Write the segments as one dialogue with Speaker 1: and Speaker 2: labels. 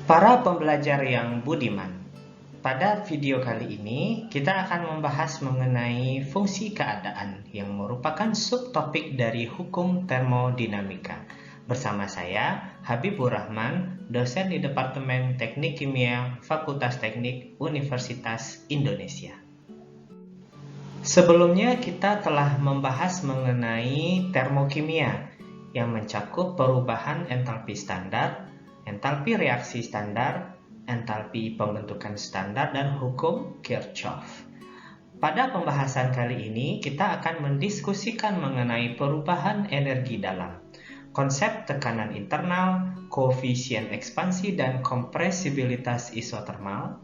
Speaker 1: Para pembelajar yang budiman, pada video kali ini kita akan membahas mengenai fungsi keadaan yang merupakan subtopik dari hukum termodinamika. Bersama saya, Habibur Rahman, dosen di Departemen Teknik Kimia, Fakultas Teknik, Universitas Indonesia. Sebelumnya kita telah membahas mengenai termokimia yang mencakup perubahan entalpi standar, entalpi reaksi standar, entalpi pembentukan standar, dan hukum Kirchhoff. Pada pembahasan kali ini, kita akan mendiskusikan mengenai perubahan energi dalam, konsep tekanan internal, koefisien ekspansi dan kompresibilitas isotermal,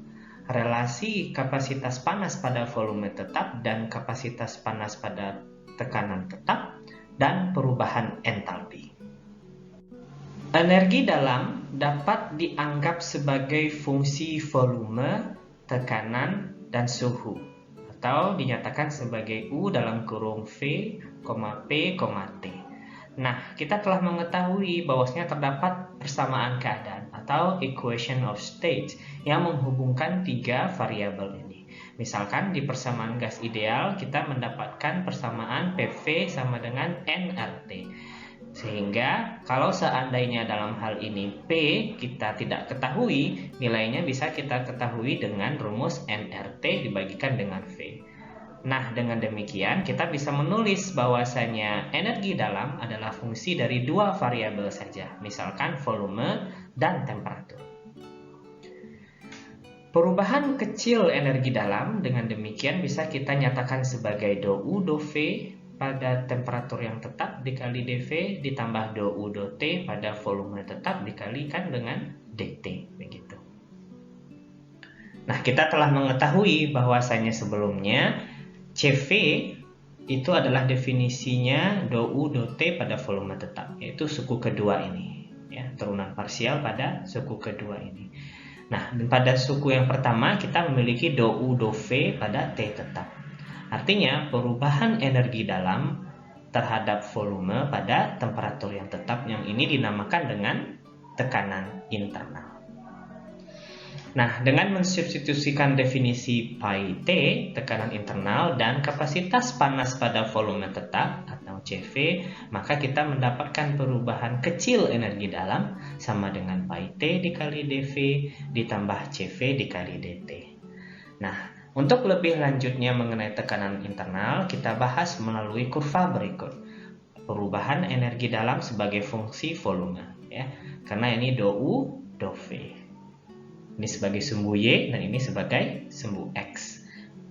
Speaker 1: relasi kapasitas panas pada volume tetap dan kapasitas panas pada tekanan tetap, dan perubahan entalpi. Energi dalam dapat dianggap sebagai fungsi volume, tekanan, dan suhu, atau dinyatakan sebagai U dalam kurung V, P, T. Nah, kita telah mengetahui bahwasanya terdapat persamaan keadaan atau equation of state yang menghubungkan tiga variabel ini. Misalkan di persamaan gas ideal kita mendapatkan persamaan PV sama dengan nRT. Sehingga kalau seandainya dalam hal ini P kita tidak ketahui, nilainya bisa kita ketahui dengan rumus nRT dibagikan dengan V. Nah, dengan demikian kita bisa menulis bahwasanya energi dalam adalah fungsi dari dua variabel saja, misalkan volume dan temperatur. Perubahan kecil energi dalam dengan demikian bisa kita nyatakan sebagai dou dou V pada temperatur yang tetap dikali dV ditambah dou dou T pada volume tetap dikalikan dengan dt, begitu. Nah, kita telah mengetahui bahwasanya sebelumnya CV itu adalah definisinya dou dou T pada volume tetap, yaitu suku kedua ini, ya, turunan parsial pada suku kedua ini. Nah, pada suku yang pertama kita memiliki dou dou V pada T tetap. Artinya perubahan energi dalam terhadap volume pada temperatur yang tetap, yang ini dinamakan dengan tekanan internal. Nah, dengan mensubstitusikan definisi pi T, tekanan internal, dan kapasitas panas pada volume tetap atau CV, maka kita mendapatkan perubahan kecil energi dalam sama dengan pi T dikali dV ditambah CV dikali dt. Nah, untuk lebih lanjutnya mengenai tekanan internal, kita bahas melalui kurva berikut. Perubahan energi dalam sebagai fungsi volume, ya. Karena ini dou dou V. Ini sebagai sumbu Y dan ini sebagai sumbu X.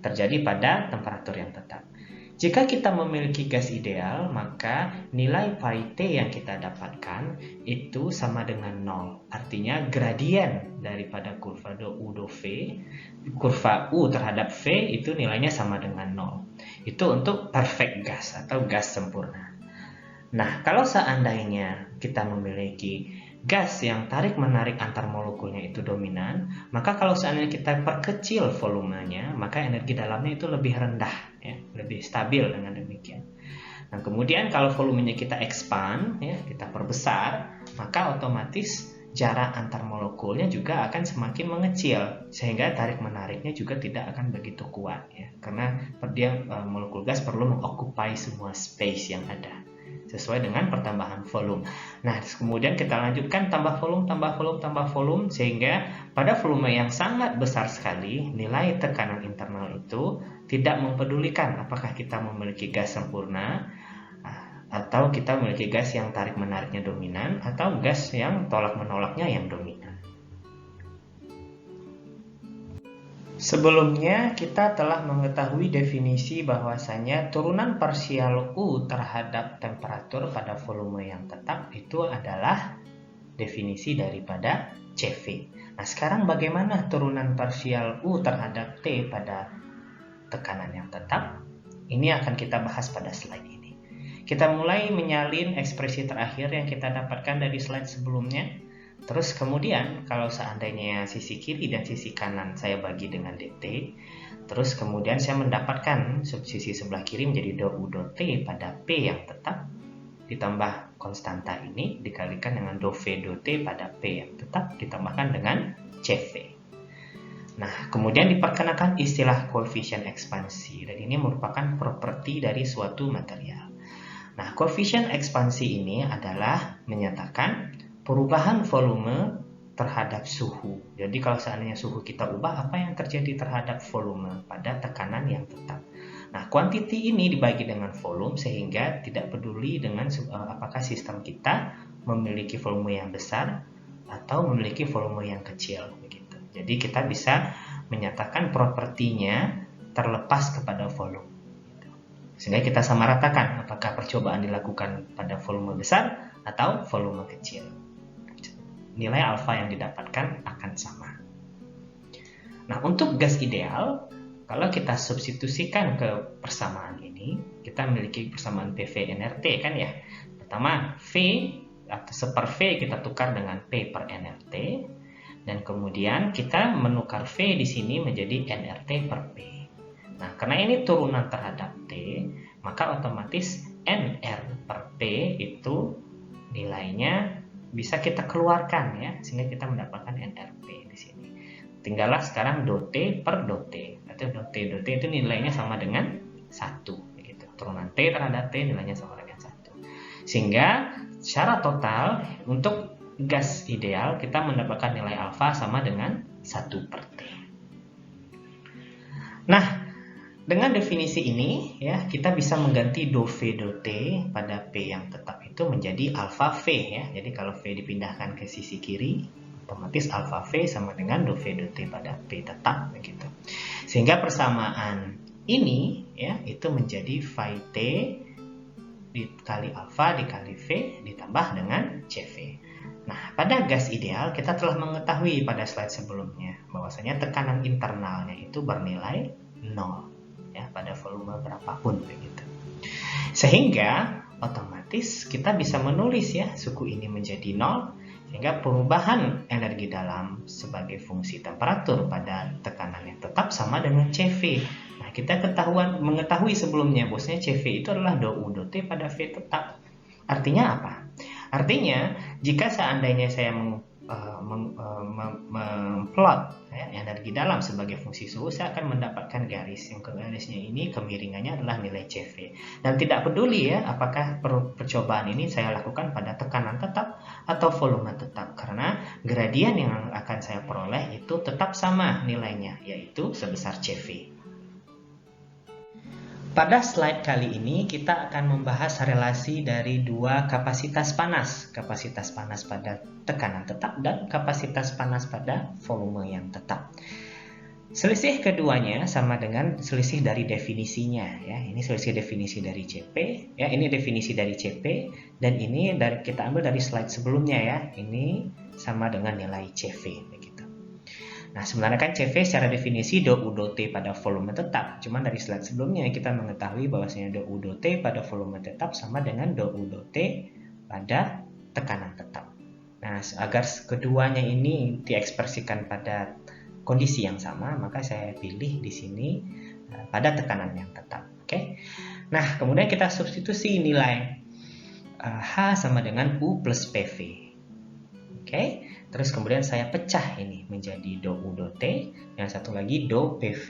Speaker 1: Terjadi pada temperatur yang tetap. Jika kita memiliki gas ideal, maka nilai pi T yang kita dapatkan itu sama dengan 0. Artinya gradien daripada kurva dou dou V, kurva U terhadap V itu nilainya sama dengan 0. Itu untuk perfect gas atau gas sempurna. Nah, kalau seandainya kita memiliki gas yang tarik-menarik antar molekulnya itu dominan, maka kalau seandainya kita perkecil volumenya, maka energi dalamnya itu lebih rendah, ya, lebih stabil dengan demikian. Nah, kemudian kalau volumenya kita expand, ya, kita perbesar, maka otomatis jarak antar molekulnya juga akan semakin mengecil, sehingga tarik-menariknya juga tidak akan begitu kuat, ya, karena molekul gas perlu mengokupai semua space yang ada sesuai dengan pertambahan volume. Nah, kemudian kita lanjutkan tambah volume, sehingga pada volume yang sangat besar sekali, nilai tekanan internal itu tidak mempedulikan apakah kita memiliki gas sempurna atau kita memiliki gas yang tarik-menariknya dominan atau gas yang tolak-menolaknya yang dominan. Sebelumnya kita telah mengetahui definisi bahwasanya turunan parsial U terhadap temperatur pada volume yang tetap itu adalah definisi daripada CV. Nah, sekarang bagaimana turunan parsial U terhadap T pada tekanan yang tetap? Ini akan kita bahas pada slide ini. Kita mulai menyalin ekspresi terakhir yang kita dapatkan dari slide sebelumnya. Terus kemudian kalau seandainya sisi kiri dan sisi kanan saya bagi dengan dt, terus kemudian saya mendapatkan sisi sebelah kiri menjadi dou dou T pada P yang tetap ditambah konstanta ini dikalikan dengan dou V dou T pada P yang tetap ditambahkan dengan CV. Nah, kemudian diperkenalkan istilah koefisien ekspansi, dan ini merupakan properti dari suatu material. Nah, koefisien ekspansi ini adalah menyatakan perubahan volume terhadap suhu. Jadi kalau seandainya suhu kita ubah, apa yang terjadi terhadap volume pada tekanan yang tetap. Nah, quantity ini dibagi dengan volume sehingga tidak peduli dengan apakah sistem kita memiliki volume yang besar atau memiliki volume yang kecil begitu. Jadi kita bisa menyatakan propertinya terlepas kepada volume. Sehingga kita samaratakan apakah percobaan dilakukan pada volume besar atau volume kecil. Nilai alfa yang didapatkan akan sama. Nah, untuk gas ideal, kalau kita substitusikan ke persamaan ini, kita memiliki persamaan PV nRT kan ya. Pertama, V atau seper V kita tukar dengan P per nRT. Dan kemudian kita menukar V di sini menjadi nRT per P. Nah, karena ini turunan terhadap T, maka otomatis nR per P itu nilainya bisa kita keluarkan ya, sehingga kita mendapatkan nRP di sini. Tinggallah sekarang dou T per dou T. Atau dou T itu nilainya sama dengan 1 begitu. Turunan T terhadap T nilainya sama dengan 1. Sehingga secara total untuk gas ideal kita mendapatkan nilai alfa sama dengan 1 per T. Nah, dengan definisi ini ya kita bisa mengganti dou V dou T pada P yang tetap itu menjadi alfa V ya. Jadi kalau V dipindahkan ke sisi kiri, otomatis alfa V sama dengan dou V dou T pada P tetap begitu. Sehingga persamaan ini ya itu menjadi phi T dikali alfa dikali V ditambah dengan CV. Nah, pada gas ideal kita telah mengetahui pada slide sebelumnya bahwasanya tekanan internalnya itu bernilai 0 ya pada volume berapapun begitu. Sehingga otomatis kita bisa menulis ya suku ini menjadi 0 sehingga perubahan energi dalam sebagai fungsi temperatur pada tekanan yang tetap sama dengan CV. Nah, kita mengetahui sebelumnya bahwasanya CV itu adalah dou U dou T pada V tetap. Artinya apa? Artinya, jika seandainya saya memplot ya, energi dalam sebagai fungsi suhu, saya akan mendapatkan garis. Yang garisnya ini kemiringannya adalah nilai CV. Dan tidak peduli ya, apakah percobaan ini saya lakukan pada tekanan tetap atau volume tetap. Karena gradien yang akan saya peroleh itu tetap sama nilainya, yaitu sebesar CV. Pada slide kali ini kita akan membahas relasi dari dua kapasitas panas pada tekanan tetap dan kapasitas panas pada volume yang tetap. Selisih keduanya sama dengan selisih dari definisinya ya. Ini selisih definisi dari CP ya, ini definisi dari CP dan ini kita ambil dari slide sebelumnya ya. Ini sama dengan nilai CV begitu. Nah, sebenarnya kan CV secara definisi dou U dou T pada volume tetap. Cuman dari slide sebelumnya kita mengetahui bahwasanya dou U dou T pada volume tetap sama dengan dou U dou T pada tekanan tetap. Nah, agar keduanya ini diekspresikan pada kondisi yang sama, maka saya pilih di sini pada tekanan yang tetap. Oke. Nah, kemudian kita substitusi nilai H sama dengan U plus PV. Oke. Terus kemudian saya pecah ini menjadi dou U dou T, yang satu lagi dou PV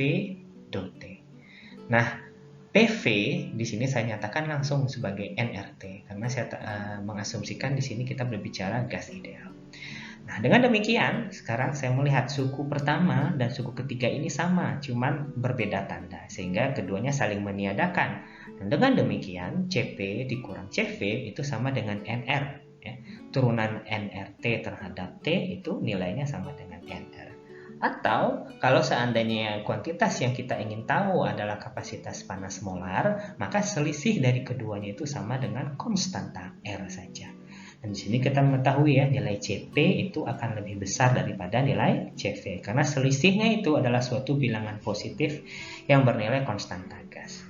Speaker 1: dou T. Nah, PV di sini saya nyatakan langsung sebagai nRT karena saya mengasumsikan di sini kita berbicara gas ideal. Nah, dengan demikian sekarang saya melihat suku pertama dan suku ketiga ini sama, cuman berbeda tanda sehingga keduanya saling meniadakan. Dan dengan demikian CP dikurang CV itu sama dengan nR. Ya. Turunan nRT terhadap T itu nilainya sama dengan nR. Atau kalau seandainya kuantitas yang kita ingin tahu adalah kapasitas panas molar, maka selisih dari keduanya itu sama dengan konstanta R saja. Dan di sini kita mengetahui ya nilai CP itu akan lebih besar daripada nilai CV karena selisihnya itu adalah suatu bilangan positif yang bernilai konstanta gas.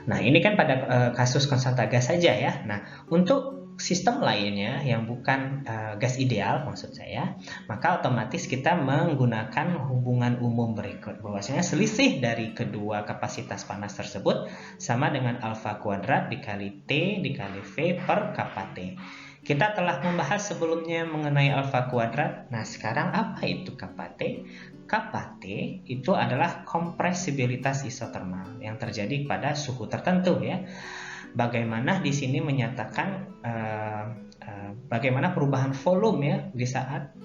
Speaker 1: Nah, ini kan pada kasus konstanta gas saja ya. Nah, untuk sistem lainnya yang bukan gas ideal maksud saya, maka otomatis kita menggunakan hubungan umum berikut, bahwasanya selisih dari kedua kapasitas panas tersebut sama dengan alfa kuadrat dikali T dikali V per kappa T. Kita telah membahas sebelumnya mengenai alfa kuadrat. Nah, sekarang apa itu kappa T? Kappa T itu adalah kompresibilitas isotermal yang terjadi pada suhu tertentu ya. Bagaimana di sini menyatakan bagaimana perubahan volume ya di saat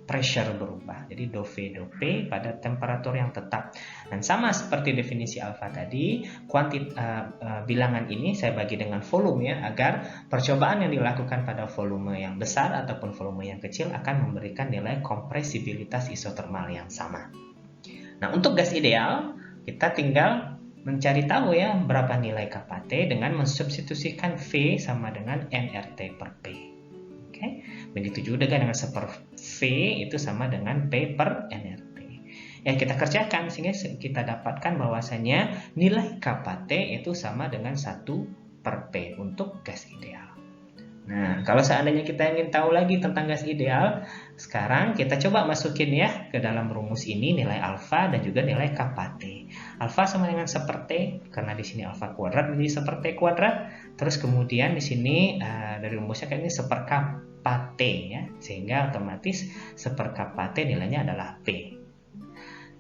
Speaker 1: pressure berubah. Jadi dou V dou P pada temperatur yang tetap. Dan sama seperti definisi alfa tadi, bilangan ini saya bagi dengan volume ya, agar percobaan yang dilakukan pada volume yang besar ataupun volume yang kecil akan memberikan nilai kompresibilitas isotermal yang sama. Nah, untuk gas ideal, kita tinggal mencari tahu ya berapa nilai kappa T dengan mensubstitusikan V sama dengan nRT per P. Oke. Begitu juga dengan seper V itu sama dengan P per nRT. Yang kita kerjakan sehingga kita dapatkan bahwasanya nilai kappa T itu sama dengan 1 per P untuk gas ideal. Nah, kalau seandainya kita ingin tahu lagi tentang gas ideal, sekarang kita coba masukin ya ke dalam rumus ini nilai alfa dan juga nilai kappa T. Alfa sama dengan seper T, karena di sini alfa kuadrat menjadi seper T kuadrat. Terus kemudian di sini dari rumusnya kan ini seper kappa T ya, sehingga otomatis seper kappa T nilainya adalah P.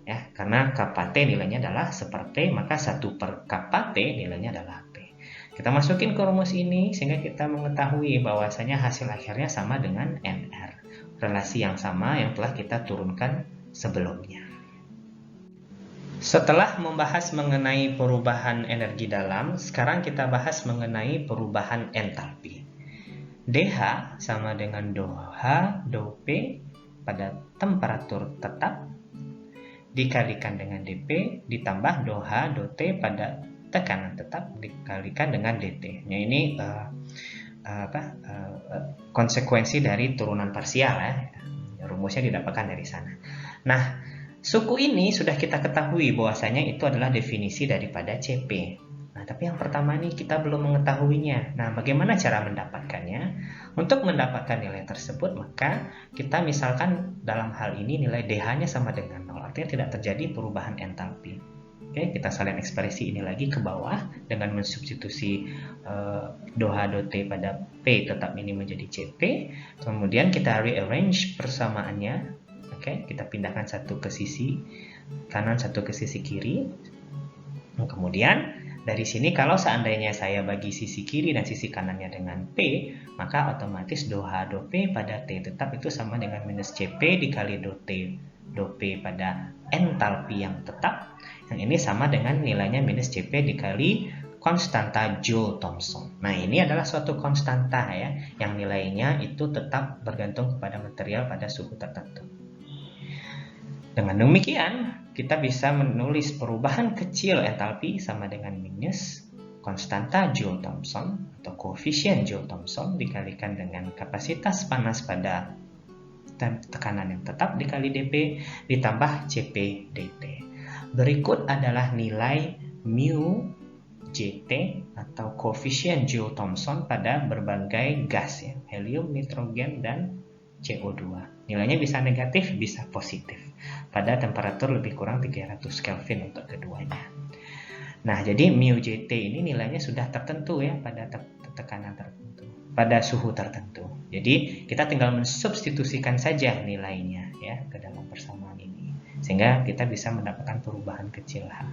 Speaker 1: Ya, karena kappa T nilainya adalah seper T, maka 1 per kappa T nilainya adalah P. Kita masukin ke rumus ini sehingga kita mengetahui bahwasanya hasil akhirnya sama dengan NR. Relasi yang sama yang telah kita turunkan sebelumnya. Setelah membahas mengenai perubahan energi dalam, sekarang kita bahas mengenai perubahan entalpi. dH sama dengan dou H dou P pada temperatur tetap dikalikan dengan dP ditambah dou H dou T pada tekanan tetap dikalikan dengan dt. Nah, ini konsekuensi dari turunan parsial ya. Rumusnya didapatkan dari sana. Nah, suku ini sudah kita ketahui bahwasanya itu adalah definisi daripada CP. Nah, tapi yang pertama ini kita belum mengetahuinya. Nah, bagaimana cara mendapatkannya? Untuk mendapatkan nilai tersebut, maka kita misalkan dalam hal ini nilai DH-nya sama dengan 0. Artinya tidak terjadi perubahan entalpi. Oke, kita salin ekspresi ini lagi ke bawah dengan mensubstitusi dou H dou T pada P tetap ini menjadi CP. Kemudian kita rearrange persamaannya. Oke, kita pindahkan satu ke sisi kanan, satu ke sisi kiri. Kemudian dari sini kalau seandainya saya bagi sisi kiri dan sisi kanannya dengan P, maka otomatis dou H dou P pada T tetap itu sama dengan minus CP dikali dou T dou P pada entalpi yang tetap. Yang ini sama dengan nilainya minus CP dikali konstanta Joule-Thomson. Nah, ini adalah suatu konstanta ya, yang nilainya itu tetap bergantung kepada material pada suhu tertentu. Dengan demikian, kita bisa menulis perubahan kecil entalpi sama dengan minus konstanta Joule-Thomson atau koefisien Joule-Thomson dikalikan dengan kapasitas panas pada tekanan yang tetap dikali dP ditambah CP dt. Berikut adalah nilai mu Jt atau koefisien Joule-Thomson pada berbagai gas ya, helium, nitrogen, dan CO2. Nilainya bisa negatif, bisa positif pada temperatur lebih kurang 300 Kelvin untuk keduanya. Nah, jadi mu Jt ini nilainya sudah tertentu ya pada tekanan tertentu, pada suhu tertentu. Jadi kita tinggal mensubstitusikan saja nilainya ya ke dalam persamaan ini, sehingga kita bisa mendapatkan perubahan kecil H.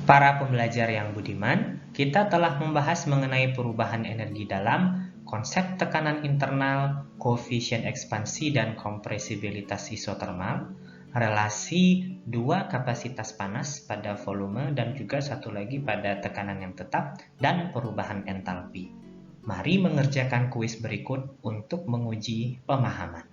Speaker 1: Para pembelajar yang budiman, kita telah membahas mengenai perubahan energi dalam, konsep tekanan internal, koefisien ekspansi dan kompresibilitas isotermal, relasi dua kapasitas panas pada volume dan juga satu lagi pada tekanan yang tetap, dan perubahan entalpi. Mari mengerjakan kuis berikut untuk menguji pemahaman.